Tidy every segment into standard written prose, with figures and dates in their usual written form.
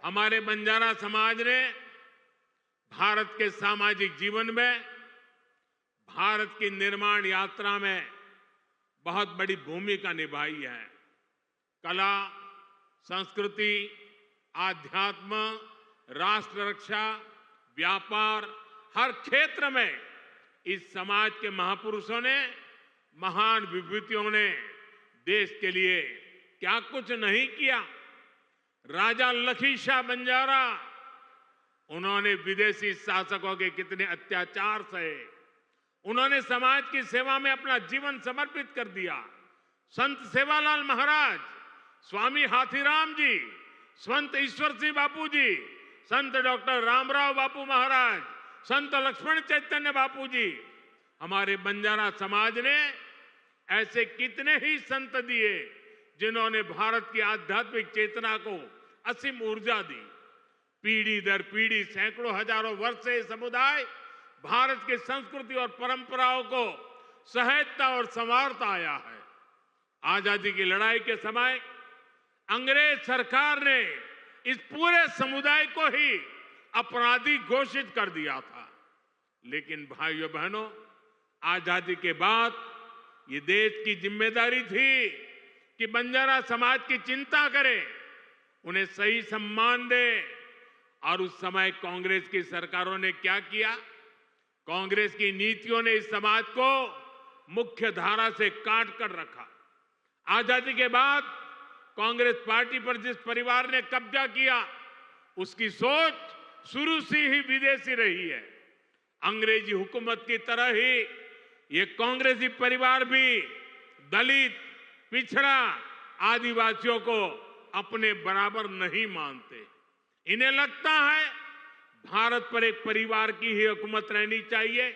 हमारे बंजारा समाज ने भारत के सामाजिक जीवन में, भारत की निर्माण यात्रा में बहुत बड़ी भूमिका निभाई है। कला, संस्कृति, आध्यात्म, राष्ट्र रक्षा, व्यापार, हर क्षेत्र में इस समाज के महापुरुषों ने, महान विभूतियों ने देश के लिए क्या कुछ नहीं किया। राजा लखी शाह बंजारा, उन्होंने विदेशी शासकों के कितने अत्याचार सहे, उन्होंने समाज की सेवा में अपना जीवन समर्पित कर दिया। संत सेवालाल महाराज, स्वामी हाथीराम जी, संत ईश्वर सिंह बापू जी, संत डॉक्टर रामराव बापू महाराज, संत लक्ष्मण चैतन्य बापू जी, हमारे बंजारा समाज ने ऐसे कितने ही संत दिए जिन्होंने भारत की आध्यात्मिक चेतना को असीम ऊर्जा दी। पीढ़ी दर पीढ़ी, सैकड़ों हजारों वर्ष से समुदाय भारत की संस्कृति और परंपराओं को सहेजता और संवारता आया है। आजादी की लड़ाई के समय अंग्रेज सरकार ने इस पूरे समुदाय को ही अपराधी घोषित कर दिया था। लेकिन भाइयों बहनों, आजादी के बाद ये देश की जिम्मेदारी थी कि बंजारा समाज की चिंता करे, उन्हें सही सम्मान दे। और उस समय कांग्रेस की सरकारों ने क्या किया? कांग्रेस की नीतियों ने इस समाज को मुख्य धारा से काट कर रखा। आजादी के बाद कांग्रेस पार्टी पर जिस परिवार ने कब्जा किया, उसकी सोच शुरू से ही विदेशी रही है। अंग्रेजी हुकूमत की तरह ही ये कांग्रेसी परिवार भी दलित, पिछड़ा, आदिवासियों को अपने बराबर नहीं मानते। इन्हें लगता है भारत पर एक परिवार की ही हुकूमत रहनी चाहिए,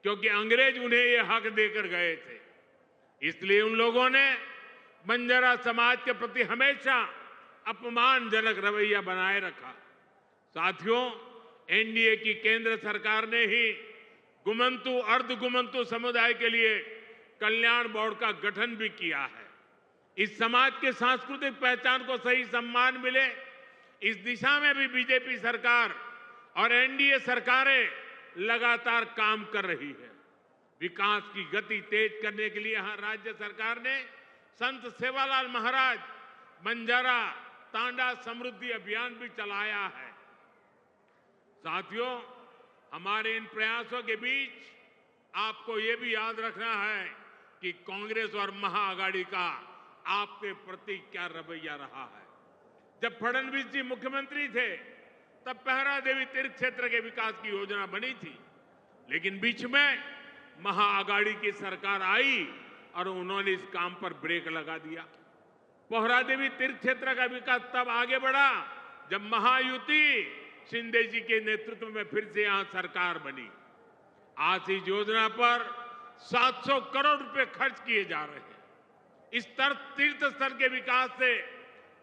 क्योंकि अंग्रेज उन्हें ये हक देकर गए थे। इसलिए उन लोगों ने बंजारा समाज के प्रति हमेशा अपमानजनक रवैया बनाए रखा। साथियों, एनडीए की केंद्र सरकार ने ही गुमंतु, अर्धगुमंतु समुदाय के लिए कल्याण बोर्ड का गठन भी किया है। इस समाज के सांस्कृतिक पहचान को सही सम्मान मिले, इस दिशा में भी बीजेपी सरकार और एनडीए सरकारें लगातार काम कर रही है। विकास की गति तेज करने के लिए यहां राज्य सरकार ने संत सेवालाल महाराज बंजारा तांडा समृद्धि अभियान भी चलाया है। साथियों, हमारे इन प्रयासों के बीच आपको ये भी याद रखना है कि कांग्रेस और महाआघाड़ी का आपके प्रति क्या रवैया रहा है। जब फडणवीस जी मुख्यमंत्री थे, तब पहरा देवी तीर्थ क्षेत्र के विकास की योजना बनी थी, लेकिन बीच में महाआघाड़ी की सरकार आई और उन्होंने इस काम पर ब्रेक लगा दिया। पोहरा देवी तीर्थ क्षेत्र का विकास तब आगे बढ़ा जब महायुति शिंदे जी के नेतृत्व में फिर से यहां सरकार बनी। आज इस योजना पर 700 करोड़ रुपए खर्च किए जा रहे हैं। इस तीर्थ स्थल के विकास से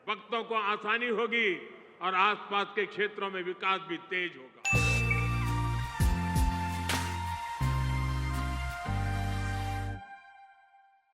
भक्तों को आसानी होगी और आसपास के क्षेत्रों में विकास भी तेज होगा।